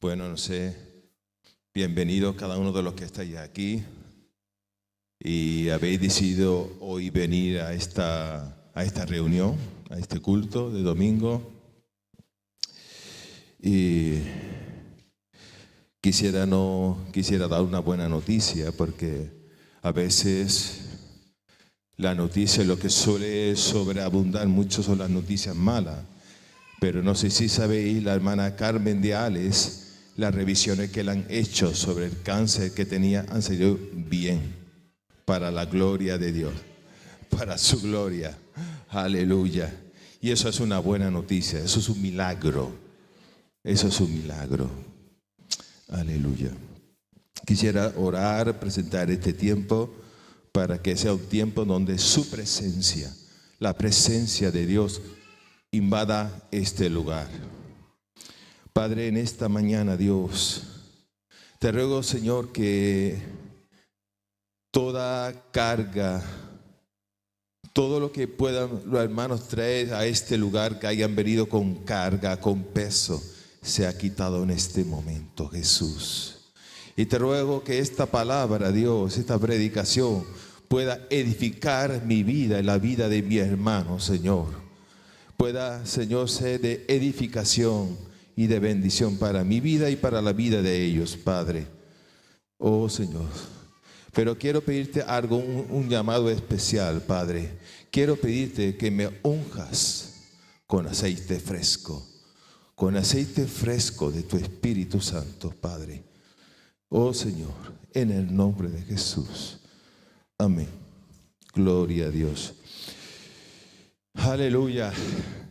Bueno, no sé, bienvenidos cada uno de los que estáis aquí y habéis decidido hoy venir a esta reunión, a este culto de domingo. Y quisiera dar una buena noticia, porque a veces la noticia, lo que suele sobreabundar mucho son las noticias malas. Pero no sé si sabéis, la hermana Carmen de Ales, las revisiones que le han hecho sobre el cáncer que tenía han salido bien, para la gloria de Dios, para su gloria. Aleluya. Y eso es una buena noticia, eso es un milagro. Eso es un milagro. Aleluya. Quisiera orar, presentar este tiempo para que sea un tiempo donde su presencia, la presencia de Dios, invada este lugar. Padre, en esta mañana, Dios, te ruego, Señor, que toda carga, todo lo que puedan los hermanos traer a este lugar, que hayan venido con carga, con peso, sea quitado en este momento, Jesús. Y te ruego que esta palabra, Dios, esta predicación pueda edificar mi vida y la vida de mi hermano, Señor. Pueda, Señor, ser de edificación y de bendición para mi vida y para la vida de ellos, Padre. Oh, Señor. Pero quiero pedirte algo, un llamado especial, Padre. Quiero pedirte que me unjas con aceite fresco de tu Espíritu Santo, Padre. Oh, Señor, en el nombre de Jesús. Amén. Gloria a Dios. Aleluya.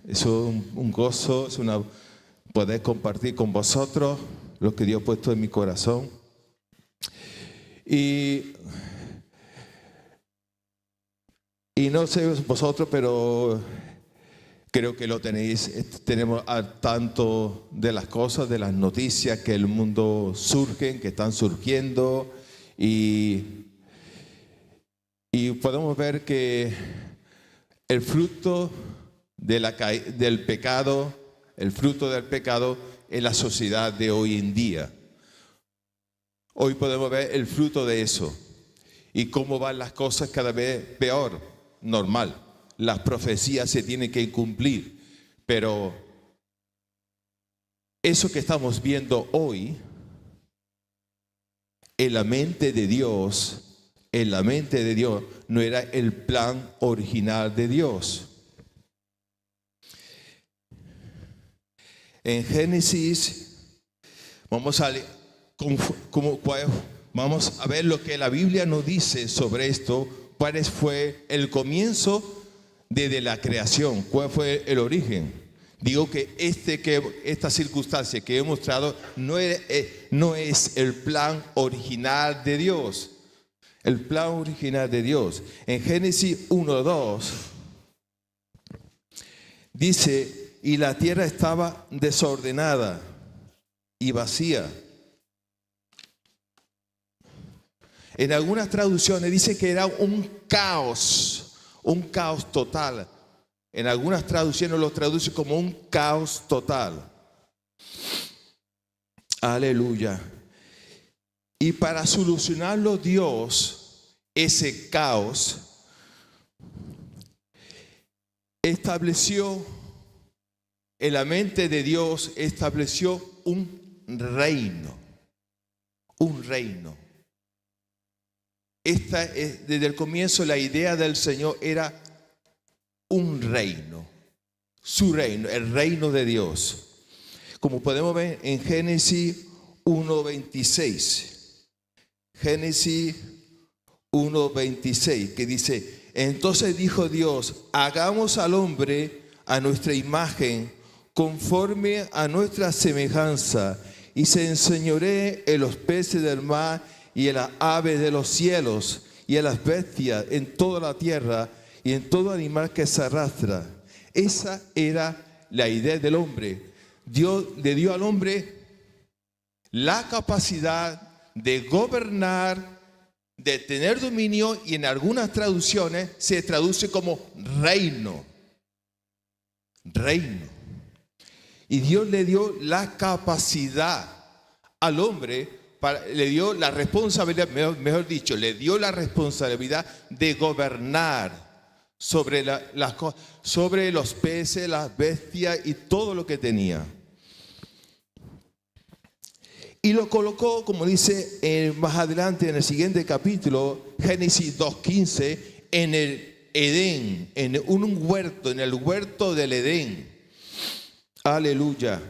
Es un gozo, es poder compartir con vosotros lo que Dios ha puesto en mi corazón. Y no sé vosotros, pero creo que lo tenemos al tanto de las cosas, de las noticias que el mundo surgen, que están surgiendo, y podemos ver que el fruto del pecado, el fruto del pecado en la sociedad de hoy en día. Hoy podemos ver el fruto de eso y cómo van las cosas cada vez peor, normal. Las profecías se tienen que cumplir, pero eso que estamos viendo hoy, en la mente de Dios, no era el plan original de Dios. En Génesis, vamos a ver lo que la Biblia nos dice sobre esto, cuál fue el comienzo desde la creación, cuál fue el origen. Digo que esta circunstancia que he mostrado no es el plan original de Dios. El plan original de Dios. En Génesis 1:2 dice: y la tierra estaba desordenada y vacía. En algunas traducciones dice que era un caos total. En algunas traducciones lo traduce como un caos total. Aleluya. Y para solucionarlo Dios, ese caos, en la mente de Dios estableció un reino. Un reino. Desde el comienzo la idea del Señor era un reino. Su reino, el reino de Dios. Como podemos ver en Génesis 1:26. Génesis 1:26, que dice: entonces dijo Dios, hagamos al hombre a nuestra imagen, conforme a nuestra semejanza, y se enseñoree en los peces del mar y en las aves de los cielos y en las bestias en toda la tierra y en todo animal que se arrastra. Esa era la idea del hombre. Dios le dio al hombre la capacidad de gobernar, de tener dominio, y en algunas traducciones se traduce como reino. Reino. Y Dios le dio la capacidad al hombre, le dio la responsabilidad, mejor dicho, le dio la responsabilidad de gobernar sobre sobre los peces, las bestias y todo lo que tenía. Y lo colocó, como dice más adelante en el siguiente capítulo, Génesis 2:15, en el Edén, en un huerto, en el huerto del Edén. Aleluya.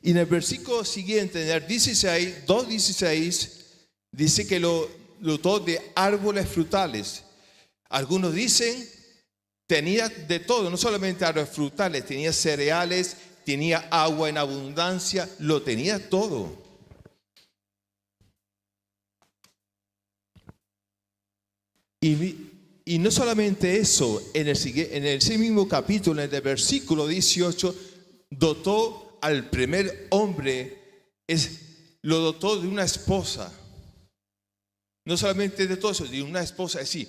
Y en el versículo siguiente, en el 2:16, dice que lo dotó de árboles frutales. Algunos dicen, tenía de todo, no solamente árboles frutales, tenía cereales, tenía agua en abundancia, lo tenía todo. Y no solamente eso, en ese mismo capítulo, en el versículo 18, dotó al primer hombre, lo dotó de una esposa. No solamente de todo eso, de una esposa. Es decir,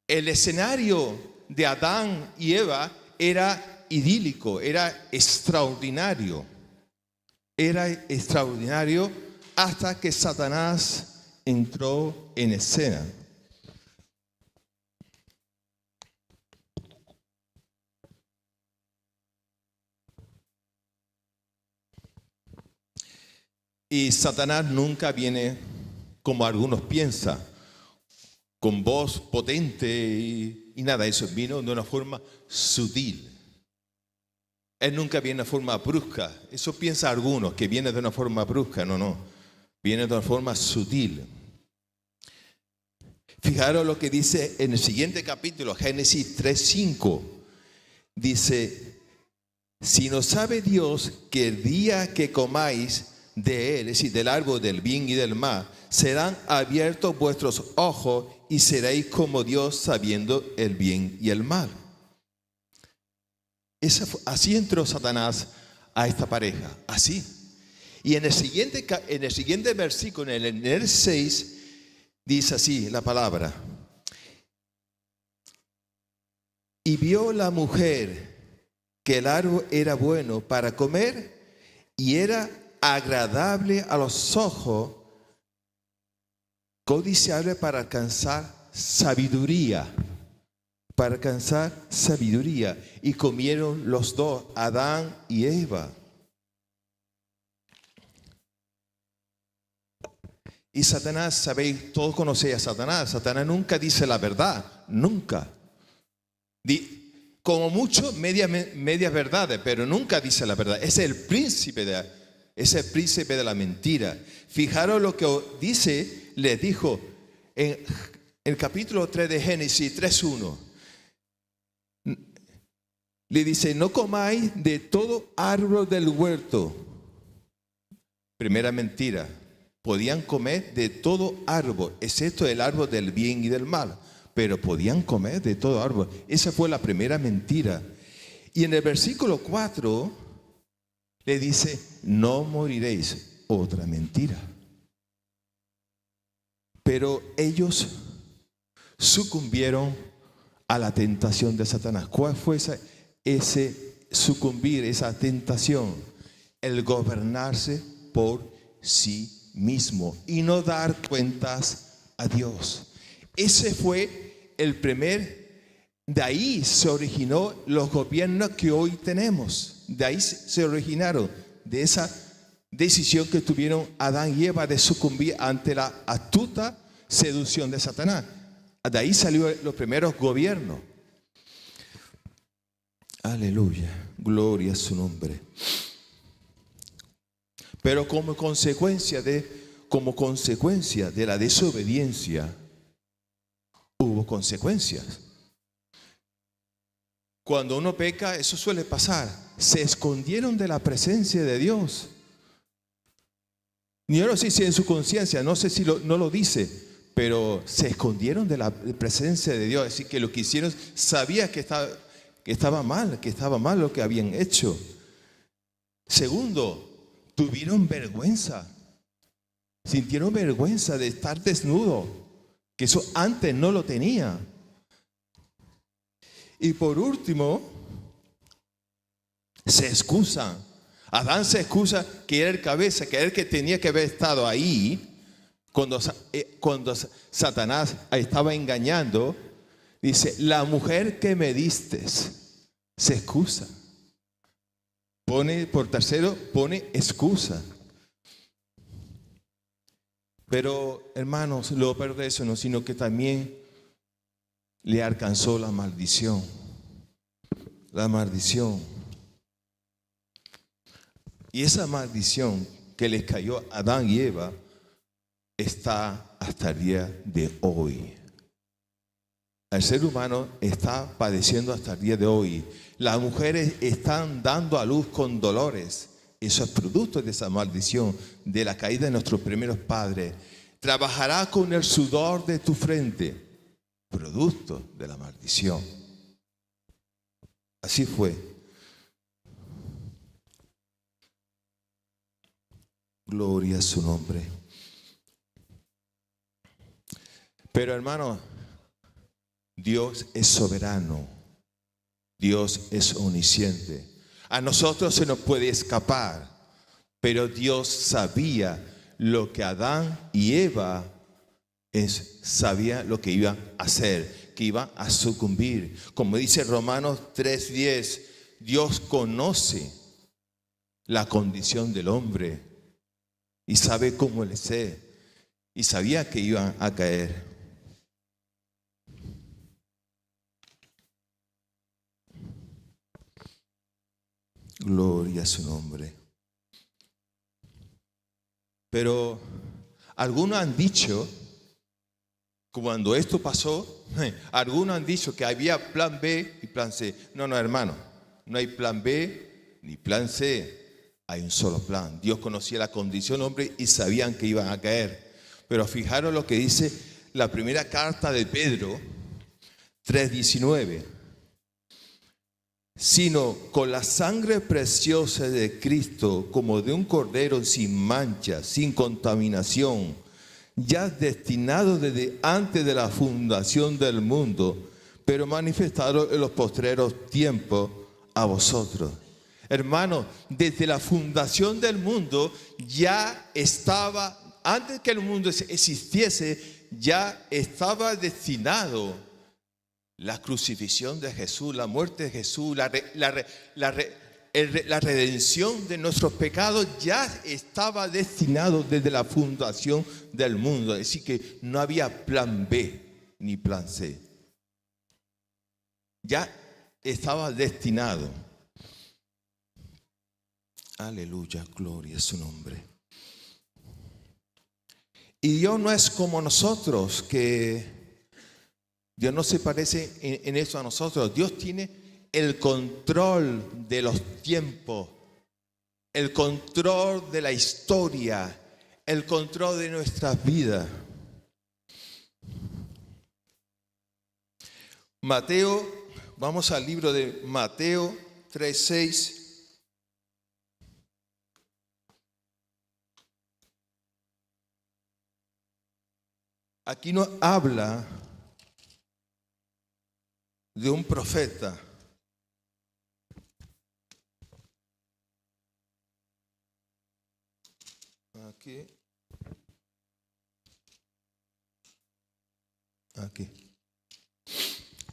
el escenario de Adán y Eva era idílico, era extraordinario. Era extraordinario hasta que Satanás entró en escena. Y Satanás nunca viene como algunos piensan, con voz potente y nada, eso vino de una forma sutil. Él nunca viene de forma brusca. Eso piensa algunos, que viene de una forma brusca. No. Viene de una forma sutil. Fijaros lo que dice en el siguiente capítulo, Génesis 3:5. Dice, si no sabe Dios que el día que comáis de él, es decir, del árbol del bien y del mal, serán abiertos vuestros ojos y seréis como Dios sabiendo el bien y el mal. Así entró Satanás a esta pareja, así. Y en el siguiente versículo, en el 6, dice así la palabra. Y vio la mujer que el árbol era bueno para comer y era agradable a los ojos, codiciable para alcanzar sabiduría. Y comieron los dos, Adán y Eva. Y Satanás, sabéis, todos conocéis a Satanás. Satanás nunca dice la verdad, nunca. Como mucho, medias verdades, pero nunca dice la verdad. Es el príncipe de la mentira. Fijaros lo que dice, les dijo en el capítulo 3 de Génesis 3:1. Le dice, no comáis de todo árbol del huerto. Primera mentira. Podían comer de todo árbol, excepto el árbol del bien y del mal. Pero podían comer de todo árbol. Esa fue la primera mentira. Y en el versículo 4 le dice, no moriréis. Otra mentira. Pero ellos sucumbieron a la tentación de Satanás. ¿Cuál fue ese sucumbir, esa tentación? El gobernarse por sí mismo y no dar cuentas a Dios. Ese fue el de ahí se originó los gobiernos que hoy tenemos. De ahí se originaron, de esa decisión que tuvieron Adán y Eva de sucumbir ante la astuta seducción de Satanás. De ahí salieron los primeros gobiernos. Aleluya, gloria a su nombre. Pero como consecuencia de la desobediencia, hubo consecuencias. Cuando uno peca, eso suele pasar. Se escondieron de la presencia de Dios. Yo no sé si en su conciencia, no sé si no lo dice, pero se escondieron de la presencia de Dios. Así que lo que hicieron, sabía que estaba mal lo que habían hecho. Segundo, tuvieron vergüenza. Sintieron vergüenza de estar desnudo, que eso antes no lo tenía. Y por último, se excusan. Adán se excusa que era el cabeza, que era el que tenía que haber estado ahí cuando Satanás estaba engañando. Dice, la mujer que me diste, se excusa. Pone excusa. Pero, hermanos, lo peor de eso no, sino que también le alcanzó la maldición. La maldición. Y esa maldición que les cayó a Adán y Eva está hasta el día de hoy. El ser humano está padeciendo hasta el día de hoy. Las mujeres están dando a luz con dolores. Eso es producto de esa maldición, de la caída de nuestros primeros padres. Trabajará con el sudor de tu frente, producto de la maldición. Así fue. Gloria a su nombre. Pero hermano, Dios es soberano. Dios es omnisciente. A nosotros se nos puede escapar, pero Dios sabía lo que Adán y Eva sabía lo que iban a hacer, que iban a sucumbir. Como dice Romanos 3:10, Dios conoce la condición del hombre y sabe cómo le es, y sabía que iban a caer. Gloria a su nombre. Pero algunos han dicho, cuando esto pasó, algunos han dicho que había plan B y plan C. No, hermano, no hay plan B ni plan C. Hay un solo plan. Dios conocía la condición del hombre y sabían que iban a caer. Pero fijaros lo que dice la primera carta de Pedro 3:19. Sino con la sangre preciosa de Cristo, como de un cordero sin mancha, sin contaminación, ya destinado desde antes de la fundación del mundo, pero manifestado en los postreros tiempos a vosotros. Hermanos, desde la fundación del mundo ya estaba, antes que el mundo existiese, ya estaba destinado la crucifixión de Jesús, la muerte de Jesús, la redención de nuestros pecados ya estaba destinado desde la fundación del mundo. Es decir, que no había plan B ni plan C. Ya estaba destinado. Aleluya, gloria a su nombre. Y Dios no es como nosotros, que Dios no se parece en eso a nosotros. Dios tiene el control de los tiempos, el control de la historia, el control de nuestras vidas. Mateo, vamos al libro de Mateo 3:6. Aquí nos habla de un profeta. Aquí.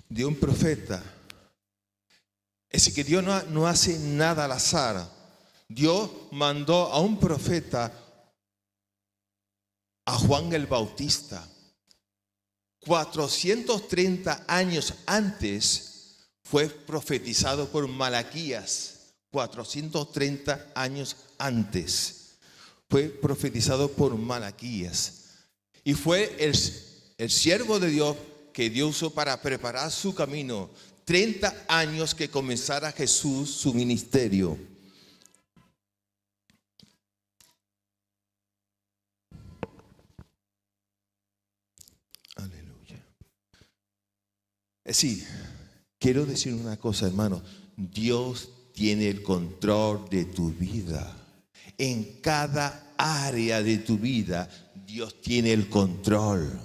De un profeta. Es decir, que Dios no hace nada al azar. Dios mandó a un profeta, a Juan el Bautista. 430 años antes fue profetizado por Malaquías. 430 años antes fue profetizado por Malaquías. Y fue el siervo de Dios que Dios usó para preparar su camino. 30 años que comenzara Jesús su ministerio. Sí, quiero decir una cosa, hermano. Dios tiene el control de tu vida. En cada área de tu vida, Dios tiene el control.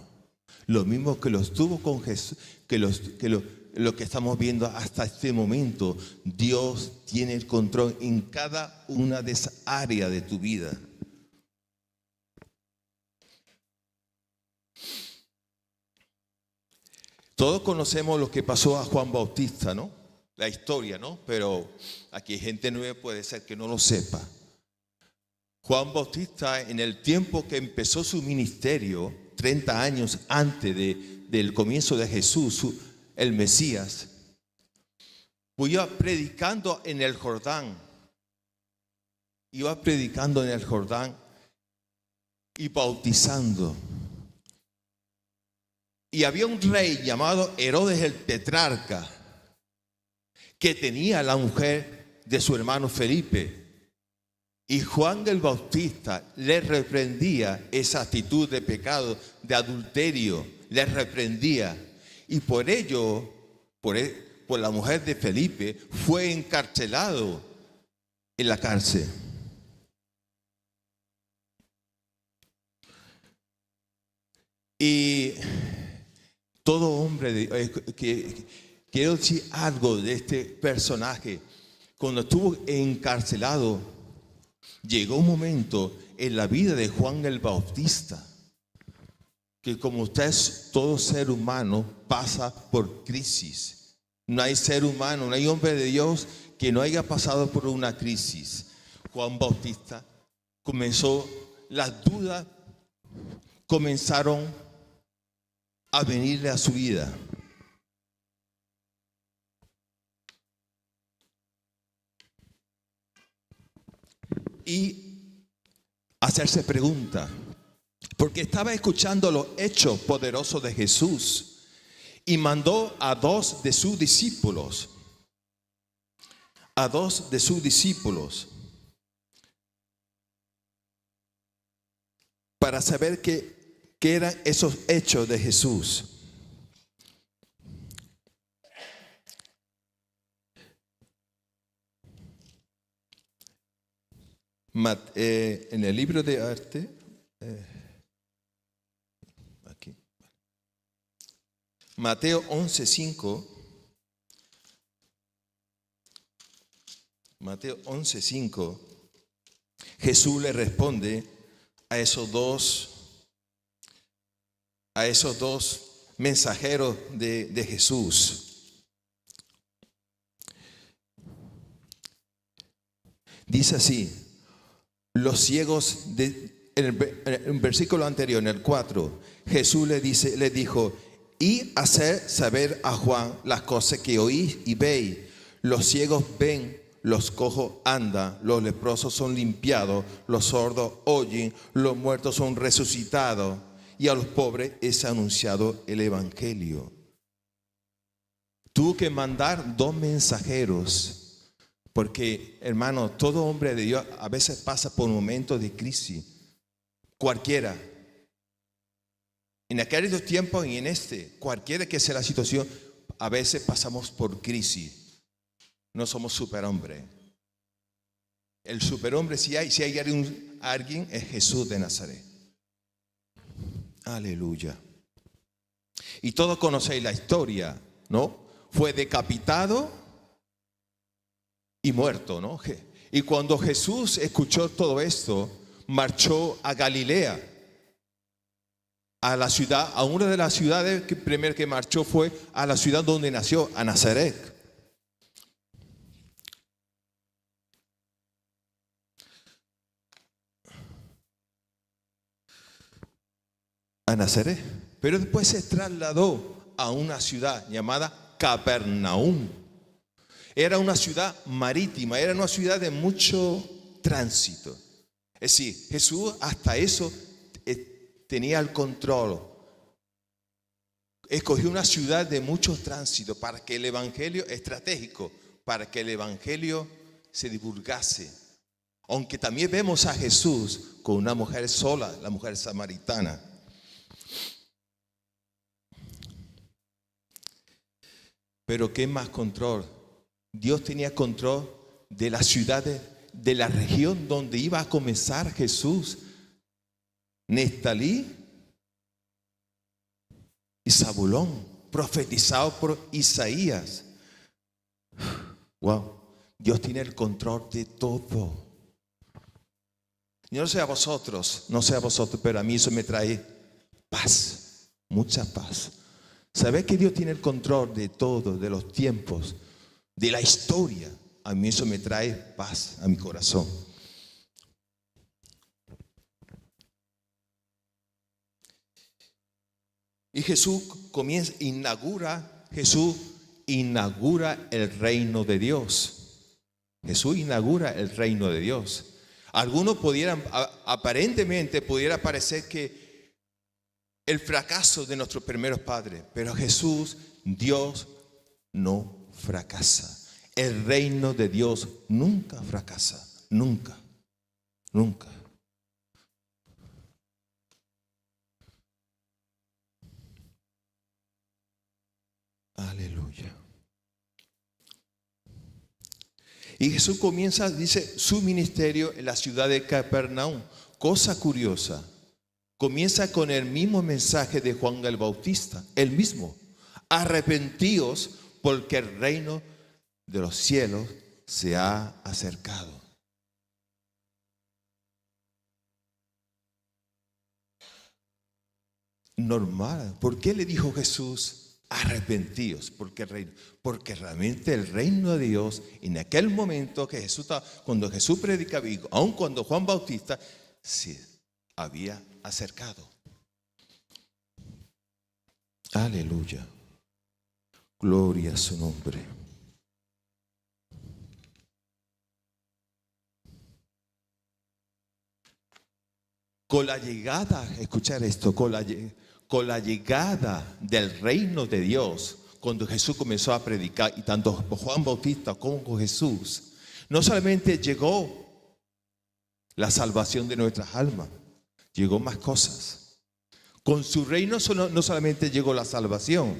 Lo mismo que lo tuvo con Jesús, que lo que estamos viendo hasta este momento, Dios tiene el control en cada una de esas áreas de tu vida. Todos conocemos lo que pasó a Juan Bautista, ¿no? La historia, ¿no? Pero aquí hay gente nueva, puede ser que no lo sepa. Juan Bautista, en el tiempo que empezó su ministerio, 30 años antes del comienzo de Jesús, el Mesías, iba predicando en el Jordán. Iba predicando en el Jordán y bautizando. Y había un rey llamado Herodes el Tetrarca que tenía la mujer de su hermano Felipe. Y Juan el Bautista le reprendía esa actitud de pecado, de adulterio, le reprendía. Y por ello, por la mujer de Felipe, fue encarcelado en la cárcel. Y todo hombre, quiero decir algo de este personaje. Cuando estuvo encarcelado, llegó un momento en la vida de Juan el Bautista que, como usted, todo ser humano pasa por crisis. No hay ser humano, no hay hombre de Dios que no haya pasado por una crisis. Juan Bautista comenzó, las dudas comenzaron a venirle a su vida. Y hacerse preguntas, porque estaba escuchando los hechos poderosos de Jesús y mandó a dos de sus discípulos, para saber qué eran esos hechos de Jesús. En el libro de arte, aquí, Mateo 11:5, Mateo 11:5, Jesús le responde a esos dos mensajeros de Jesús. Dice así: los ciegos, en el versículo anterior, en el 4, Jesús le dijo: y hacer saber a Juan las cosas que oís y veis. Los ciegos ven, los cojos andan, los leprosos son limpiados, los sordos oyen, los muertos son resucitados, y a los pobres es anunciado el evangelio. Tuvo que mandar dos mensajeros. Porque, hermano, todo hombre de Dios a veces pasa por momentos de crisis. Cualquiera. En aquellos tiempos y en cualquiera que sea la situación, a veces pasamos por crisis. No somos superhombres. El superhombre, si hay alguien, es Jesús de Nazaret. Aleluya. Y todos conocéis la historia, ¿no? Fue decapitado y muerto, ¿no? Y cuando Jesús escuchó todo esto, marchó a Galilea, a la ciudad, a una de las ciudades que primero que marchó fue a la ciudad donde nació, a Nazaret. A Nazaret. Pero después se trasladó a una ciudad llamada Capernaum. Era una ciudad marítima, era una ciudad de mucho tránsito. Es decir, Jesús hasta eso tenía el control. Escogió una ciudad de mucho tránsito para que el evangelio, estratégico, para que el evangelio se divulgase. Aunque también vemos a Jesús con una mujer sola, la mujer samaritana. Pero ¿qué más control? Dios tenía control de las ciudades, de la región donde iba a comenzar Jesús. Neftalí y Zabulón, profetizado por Isaías. Wow, Dios tiene el control de todo. Yo no sé a vosotros, pero a mí eso me trae paz, mucha paz. Saber que Dios tiene el control de todo, de los tiempos, de la historia, a mí eso me trae paz a mi corazón. Y Jesús inaugura el reino de Dios. Jesús inaugura el reino de Dios. Algunos aparentemente pudiera parecer que el fracaso de nuestros primeros padres, pero Jesús, Dios no fracasa. El reino de Dios nunca fracasa, nunca, nunca. Aleluya. Y Jesús dice, su ministerio en la ciudad de Capernaum. Cosa curiosa, comienza con el mismo mensaje de Juan el Bautista, el mismo. Arrepentíos porque el reino de los cielos se ha acercado. Normal. ¿Por qué le dijo Jesús? Arrepentíos, porque realmente el reino de Dios en aquel momento que cuando Jesús predicaba, y aun cuando Juan Bautista se había acercado. Aleluya, gloria a su nombre. Con la llegada, escuchar esto, con la llegada del reino de Dios, cuando Jesús comenzó a predicar, y tanto Juan Bautista como Jesús, no solamente llegó la salvación de nuestras almas, llegó más cosas. Con su reino no solamente llegó la salvación.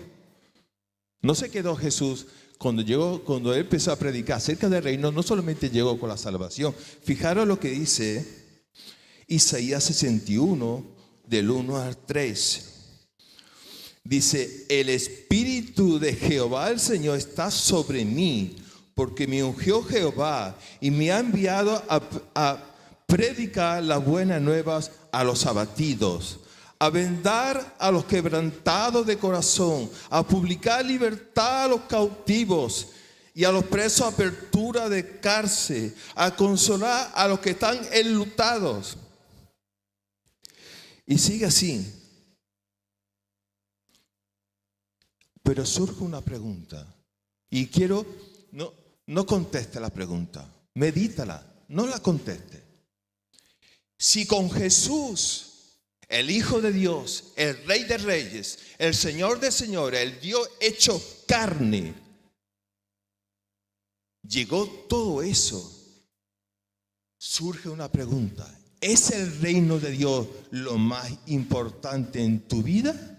No se quedó Jesús cuando él empezó a predicar acerca del reino, no solamente llegó con la salvación. Fijaros lo que dice Isaías 61, del 1 al 3. Dice, el Espíritu de Jehová el Señor está sobre mí, porque me ungió Jehová y me ha enviado a predicar las buenas nuevas a los abatidos, a vendar a los quebrantados de corazón, a publicar libertad a los cautivos y a los presos apertura de cárcel, a consolar a los que están enlutados. Y sigue así. Pero surge una pregunta y quiero, no conteste la pregunta, medítala, no la conteste. Si con Jesús, el Hijo de Dios, el Rey de Reyes, el Señor de Señores, el Dios hecho carne, llegó todo eso, surge una pregunta. ¿Es el reino de Dios lo más importante en tu vida?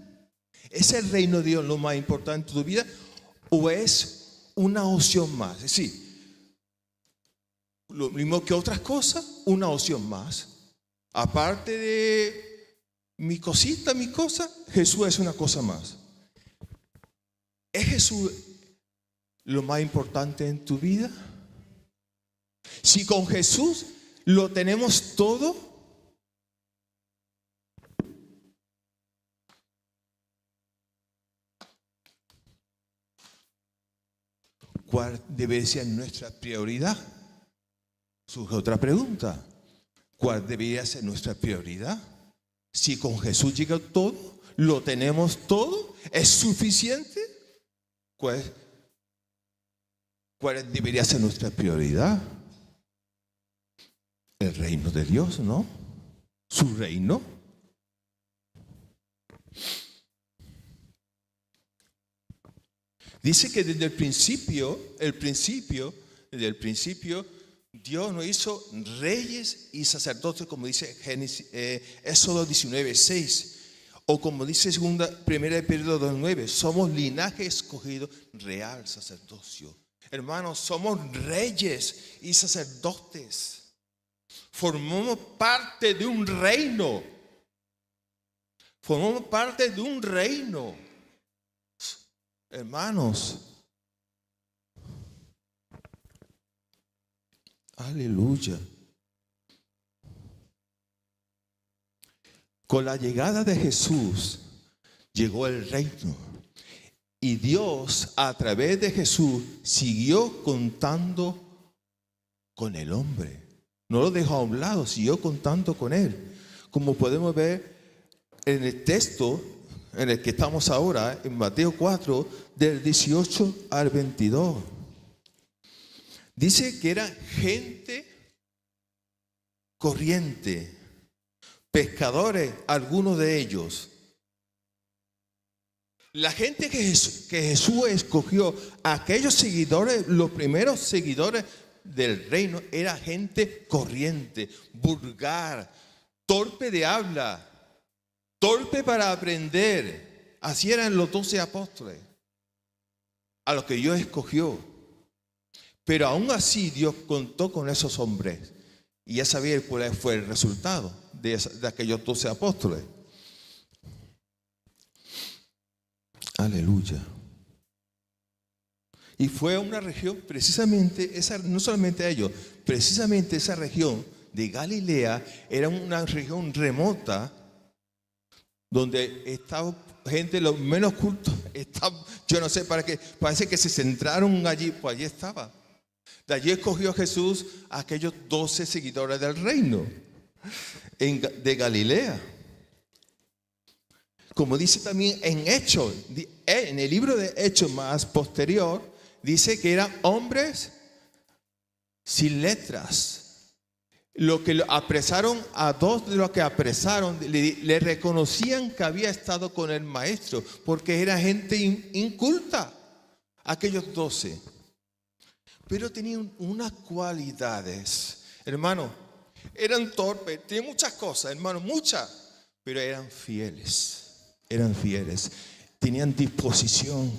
¿Es el reino de Dios lo más importante en tu vida? ¿O es una opción más? Es decir, lo mismo que otras cosas, una opción más. Aparte de mi cosa, Jesús es una cosa más. ¿Es Jesús lo más importante en tu vida? Si con Jesús lo tenemos todo, ¿cuál debe ser nuestra prioridad? Surge otra pregunta. ¿Cuál debería ser nuestra prioridad? Si con Jesús llega todo, lo tenemos todo, ¿es suficiente? ¿Cuál debería ser nuestra prioridad? El reino de Dios, ¿no? Su reino. Dice que desde el principio, Dios nos hizo reyes y sacerdotes, como dice Éxodo 19:6, o como dice 1 Pedro 2:9, somos linaje escogido, real sacerdocio. Hermanos, somos reyes y sacerdotes. Formamos parte de un reino. Hermanos, aleluya. Con la llegada de Jesús llegó el reino. Y Dios, a través de Jesús, siguió contando con el hombre. No lo dejó a un lado, siguió contando con él. Como podemos ver en el texto en el que estamos ahora, en Mateo 4, del 18 al 22. Dice que era gente corriente, pescadores, algunos de ellos. La gente que Jesús escogió, aquellos seguidores, los primeros seguidores del reino, era gente corriente, vulgar, torpe de habla, torpe para aprender. Así eran los 12 apóstoles, a los que Dios escogió. Pero aún así Dios contó con esos hombres. Y ya sabía cuál fue el resultado de aquellos 12 apóstoles. Aleluya. Y fue a una región, precisamente, no solamente a ellos, precisamente esa región de Galilea era una región remota donde estaba gente, los menos cultos, yo no sé para qué, parece que se centraron allí, pues allí estaba. De allí escogió Jesús a aquellos 12 seguidores del reino de Galilea. Como dice también en Hechos, en el libro de Hechos más posterior, dice que eran hombres sin letras. Lo que apresaron, a dos de los que apresaron, le reconocían que había estado con el maestro, porque era gente inculta, aquellos 12. Pero tenían unas cualidades, hermano, eran torpes, tenían muchas cosas, hermano, muchas, pero eran fieles. Eran fieles, tenían disposición.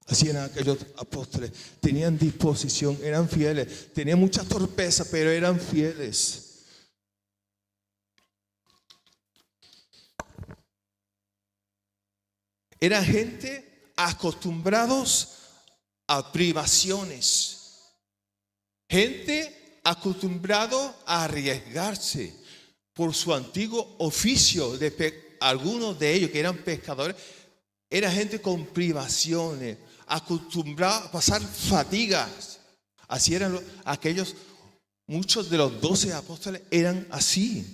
Así eran aquellos apóstoles, tenían disposición, eran fieles, tenían mucha torpeza, pero eran fieles. Eran gente acostumbrados a privaciones, gente acostumbrado a arriesgarse por su antiguo oficio de algunos de ellos que eran pescadores, era gente con privaciones, acostumbrada a pasar fatigas. Así eran aquellos, muchos de los 12 apóstoles eran así.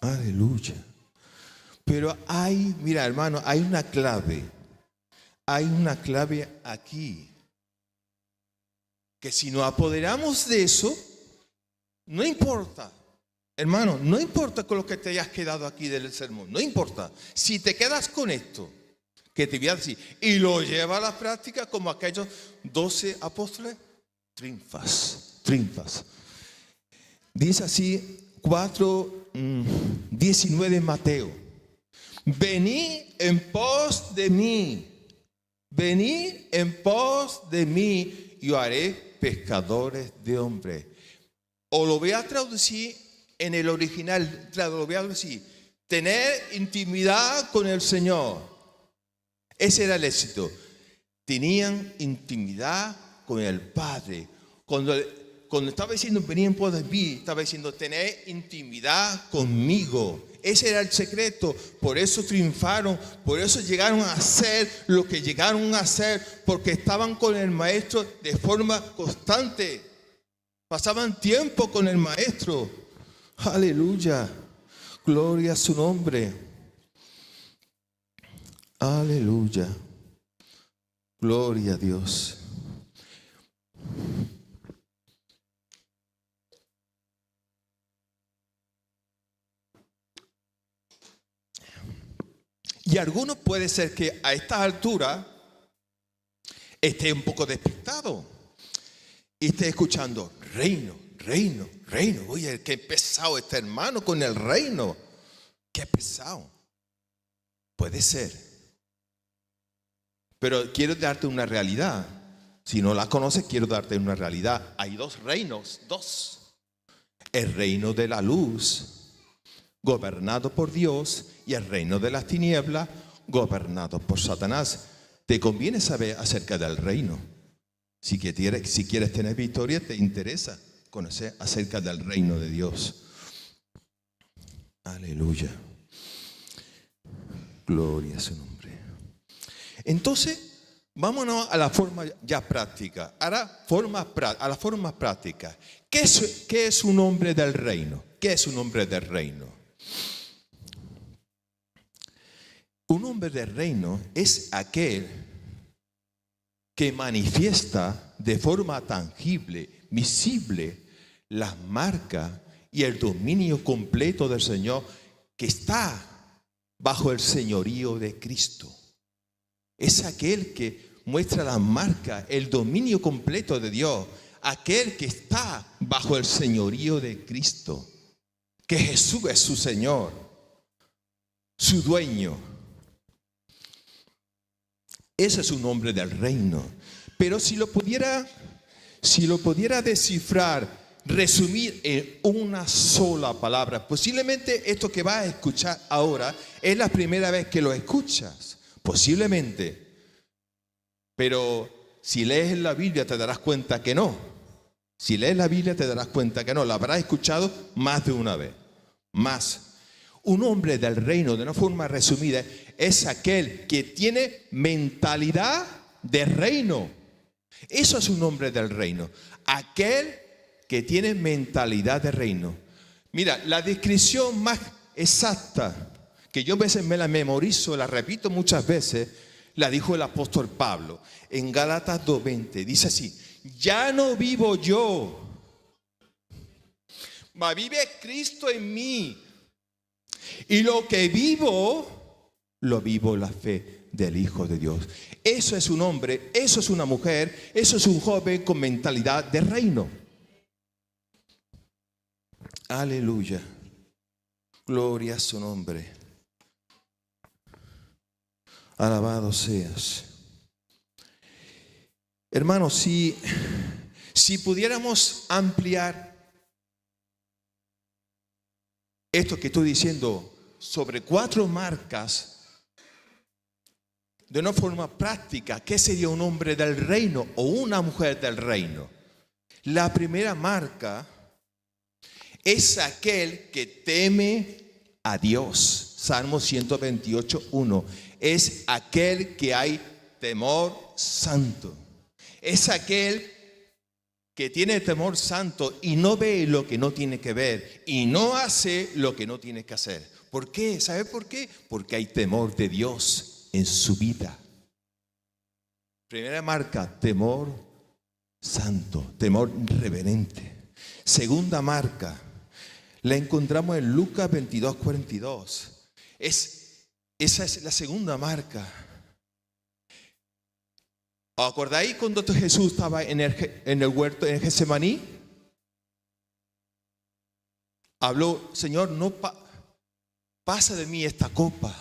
Aleluya. Pero mira hermano, hay una clave aquí, que si nos apoderamos de eso, no importa. Hermano, no importa con lo que te hayas quedado aquí del sermón, no importa. Si te quedas con esto, que te voy a decir, y lo llevas a la práctica como aquellos 12 apóstoles, triunfas. Dice así, 4:19 Mateo. Venid en pos de mí, y os haré pescadores de hombres. O lo voy a traducir en el original, lo voy a decir, tener intimidad con el Señor. Ese era el éxito. Tenían intimidad con el Padre. Cuando estaba diciendo venir en pos de mí, estaba diciendo tener intimidad conmigo. Ese era el secreto. Por eso triunfaron, por eso llegaron a hacer lo que llegaron a hacer, porque estaban con el Maestro de forma constante. Pasaban tiempo con el Maestro. Aleluya, gloria a su nombre. Aleluya, gloria a Dios. Y algunos puede ser que a esta altura esté un poco despistado y esté escuchando reino. Oye, qué pesado este hermano con el reino. Qué pesado. Puede ser. Pero quiero darte una realidad. Si no la conoces, quiero darte una realidad. Hay dos reinos, dos. El reino de la luz gobernado por Dios, y el reino de las tinieblas, gobernado por Satanás. Te conviene saber acerca del reino. Si quieres tener victoria, te interesa conocer acerca del reino de Dios. Aleluya. Gloria a su nombre. Entonces, vámonos a la forma ya práctica. A la forma práctica. ¿Qué es un hombre del reino? ¿Qué es un hombre del reino? Un hombre del reino es aquel que manifiesta de forma tangible, visible, las marcas y el dominio completo del Señor, que está bajo el señorío de Cristo. Es aquel que muestra las marcas, el dominio completo de Dios, aquel que está bajo el señorío de Cristo, que Jesús es su Señor, su dueño. Ese es un hombre del reino. Pero si lo pudiera descifrar, resumir en una sola palabra, posiblemente esto que vas a escuchar ahora es la primera vez que lo escuchas. Posiblemente. Pero si lees la Biblia te darás cuenta que no. Si lees la Biblia te darás cuenta que no. La habrás escuchado más de una vez. Más. Un hombre del reino, de una forma resumida, es aquel que tiene mentalidad de reino. Eso es un hombre del reino. Aquel que tiene mentalidad de reino. Mira, la descripción más exacta, que yo a veces me la memorizo, la repito muchas veces, la dijo el apóstol Pablo en Gálatas 2:20. Dice así: ya no vivo yo, mas vive Cristo en mí. Y lo que vivo, lo vivo la fe del Hijo de Dios. Eso es un hombre, eso es una mujer, eso es un joven con mentalidad de reino. Aleluya. Gloria a su nombre. Alabado seas. Hermanos, si pudiéramos ampliar esto que estoy diciendo sobre 4 marcas de una forma práctica, ¿qué sería un hombre del reino o una mujer del reino? La primera marca es aquel que teme a Dios. Salmo 128:1. Es aquel que hay temor santo. Es aquel que tiene temor santo y no ve lo que no tiene que ver y no hace lo que no tiene que hacer. ¿Por qué? ¿Sabe por qué? Porque hay temor de Dios en su vida. Primera marca, temor santo, temor reverente. Segunda marca, la encontramos en Lucas 22:42. Esa es la segunda marca. ¿Os acordáis cuando Jesús estaba en el huerto en Getsemaní? Habló: Señor, no pasa de mí esta copa.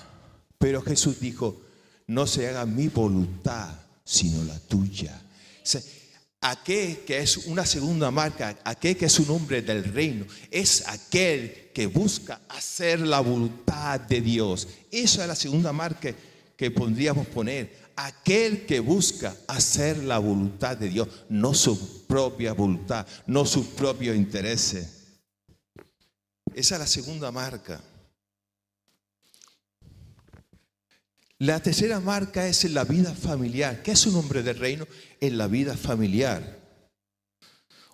Pero Jesús dijo: no se haga mi voluntad, sino la tuya. O sea, aquel que es una segunda marca, aquel que es un hombre del reino, es aquel que busca hacer la voluntad de Dios. Esa es la segunda marca que podríamos poner. Aquel que busca hacer la voluntad de Dios, no su propia voluntad, no sus propios intereses. Esa es la segunda marca. La tercera marca es en la vida familiar. ¿Qué es un hombre del reino? En la vida familiar.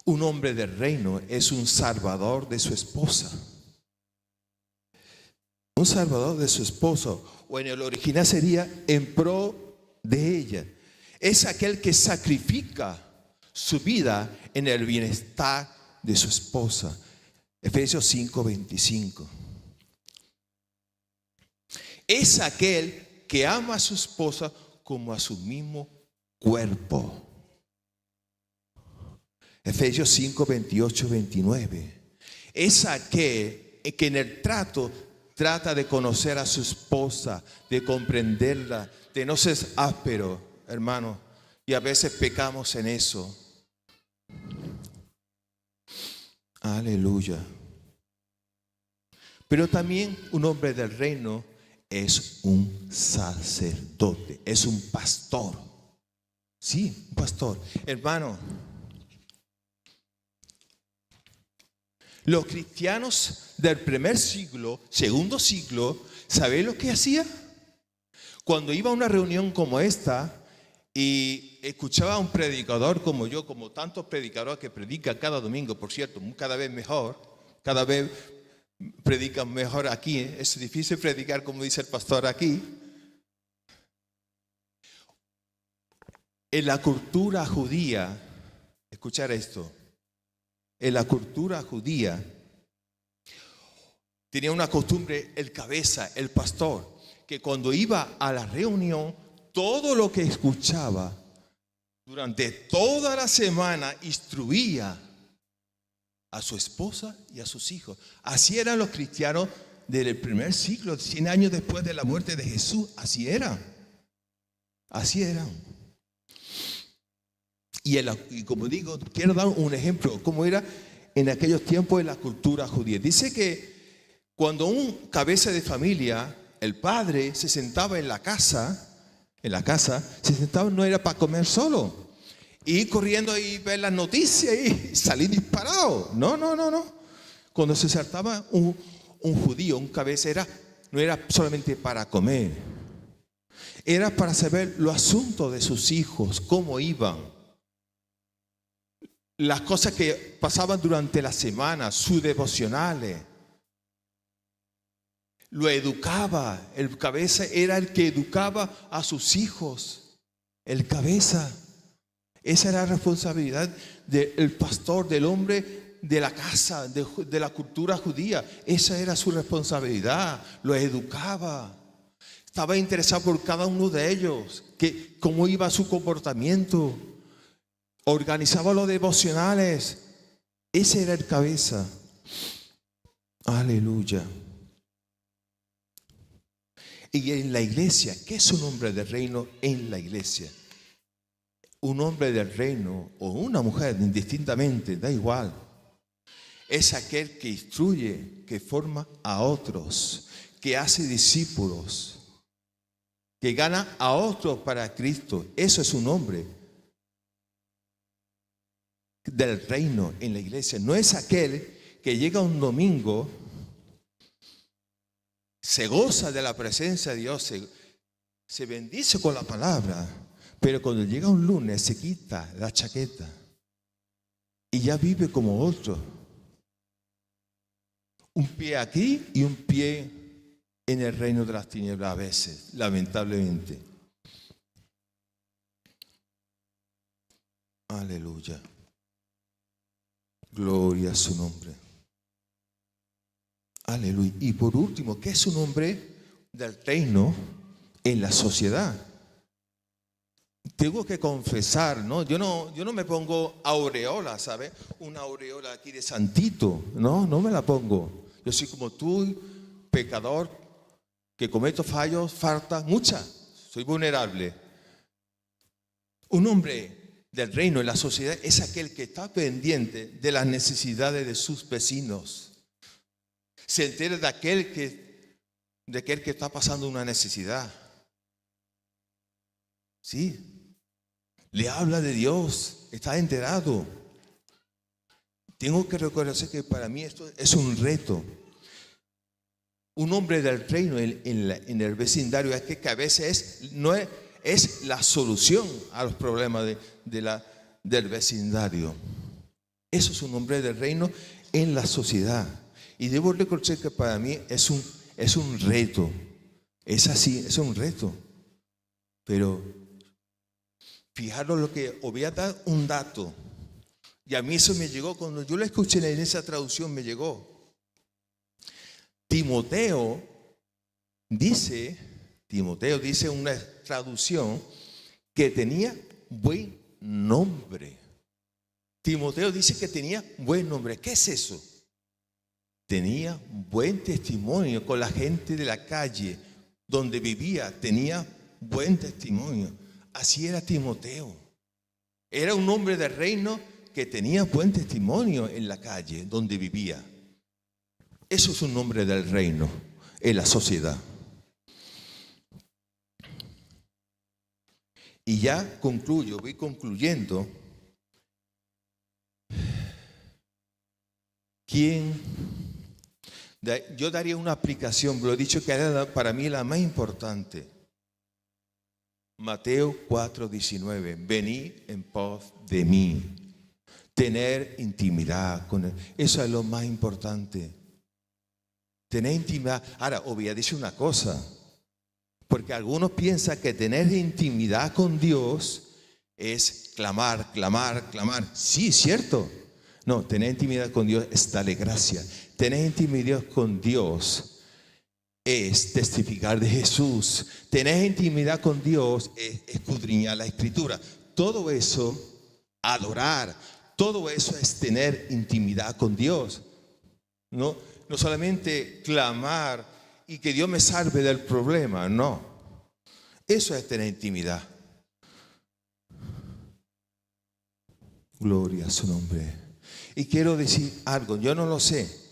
Un hombre del reino es un salvador de su esposa. Un salvador de su esposo, o en el original sería en pro de ella. Es aquel que sacrifica su vida en el bienestar de su esposa. Efesios 5:25. Es aquel que ama a su esposa como a su mismo cuerpo. Efesios 5:28-29. Es aquel que en el trato trata de conocer a su esposa, de comprenderla, de no ser áspero, hermano. Y a veces pecamos en eso. Aleluya. Pero también un hombre del reino es un sacerdote, es un pastor. Sí, un pastor. Hermano, los cristianos del primer siglo, segundo siglo, ¿sabéis lo que hacía? Cuando iba a una reunión como esta y escuchaba a un predicador como yo, como tantos predicadores que predican cada domingo, por cierto, cada vez mejor, cada vez predican mejor aquí, ¿eh? Es difícil predicar como dice el pastor aquí. En la cultura judía, escuchar esto, en la cultura judía tenía una costumbre el cabeza, el pastor, que cuando iba a la reunión, todo lo que escuchaba durante toda la semana instruía a su esposa y a sus hijos. Así eran los cristianos del primer siglo, 100 años después de la muerte de Jesús. Así eran. Así eran. Y como digo, quiero dar un ejemplo, cómo era en aquellos tiempos en la cultura judía. Dice que cuando un cabeza de familia, el padre, se sentaba en la casa, se sentaba, no era para comer solo. Y corriendo y ver las noticias y salir disparado. No. Cuando se sentaba un judío, un cabeza, no era solamente para comer. Era para saber los asuntos de sus hijos, cómo iban. Las cosas que pasaban durante la semana, sus devocionales. Lo educaba. El cabeza era el que educaba a sus hijos. El cabeza. Esa era la responsabilidad del pastor, del hombre de la casa, de la cultura judía. Esa era su responsabilidad. Lo educaba. Estaba interesado por cada uno de ellos. Cómo iba su comportamiento. Organizaba los devocionales. Ese era el cabeza. Aleluya. Y en la iglesia, ¿qué es un hombre del reino en la iglesia? Un hombre del reino o una mujer, indistintamente, da igual. Es aquel que instruye, que forma a otros, que hace discípulos, que gana a otros para Cristo. Eso es un hombre del reino en la iglesia. No es aquel que llega un domingo, se goza de la presencia de Dios, se bendice con la palabra, pero cuando llega un lunes se quita la chaqueta y ya vive como otro. Un pie aquí y un pie en el reino de las tinieblas a veces, lamentablemente. Aleluya. Gloria a su nombre. Aleluya. Y por último, ¿qué es un hombre del reino en la sociedad? Tengo que confesar, ¿no? Yo no me pongo aureola, ¿sabes? Una aureola aquí de santito, no me la pongo. Yo soy como tú, pecador, que cometo fallos, faltas, muchas. Soy vulnerable. Un hombre del reino en la sociedad es aquel que está pendiente de las necesidades de sus vecinos. Se entera de aquel que está pasando una necesidad. Sí. Le habla de Dios, está enterado. Tengo que reconocer que para mí esto es un reto. Un hombre del reino en el vecindario es que a veces no es la solución a los problemas del vecindario. Eso es un hombre del reino en la sociedad. Y debo reconocer que para mí es un reto. Es así, es un reto. Pero fijaros lo que os voy a dar un dato. Y a mí eso me llegó, cuando yo lo escuché en esa traducción me llegó. Timoteo dice una traducción que tenía buen nombre. Timoteo dice que tenía buen nombre. ¿Qué es eso? Tenía buen testimonio con la gente de la calle donde vivía. Tenía buen testimonio. Así era Timoteo. Era un hombre del reino que tenía buen testimonio en la calle donde vivía. Eso es un nombre del reino en la sociedad. Y ya concluyo, voy concluyendo. Yo daría una aplicación, lo he dicho que era para mí la más importante. Mateo 4:19, venid en pos de mí. Tener intimidad con Él. Eso es lo más importante. Tener intimidad. Ahora, os voy a decir una cosa. Porque algunos piensan que tener intimidad con Dios es clamar, clamar, clamar. Sí, cierto. No, tener intimidad con Dios es darle gracia. Tener intimidad con Dios es testificar de Jesús. Tener intimidad con Dios es escudriñar la Escritura. Todo eso, adorar, todo eso es tener intimidad con Dios. No solamente clamar y que Dios me salve del problema, no. Eso es tener intimidad. Gloria a su nombre. Y quiero decir algo, yo no lo sé.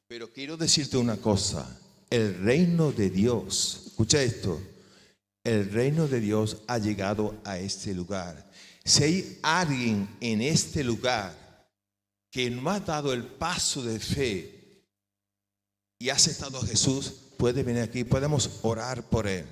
Pero quiero decirte una cosa, el reino de Dios, escucha esto, el reino de Dios ha llegado a este lugar. Si hay alguien en este lugar que no ha dado el paso de fe y ha aceptado a Jesús, puede venir aquí, podemos orar por él.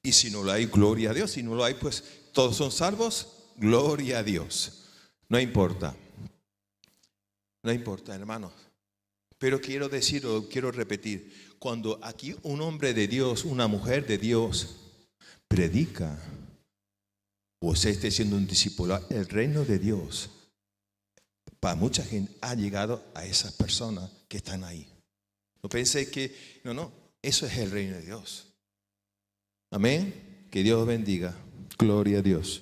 Y si no lo hay, gloria a Dios. Si no lo hay, pues todos son salvos, gloria a Dios. No importa, hermanos. Pero quiero decir, o quiero repetir, cuando aquí un hombre de Dios, una mujer de Dios, predica, o se esté siendo un discípulo, el reino de Dios, para mucha gente ha llegado a esas personas que están ahí. No pensé que, no, eso es el reino de Dios. Amén. Que Dios bendiga. Gloria a Dios.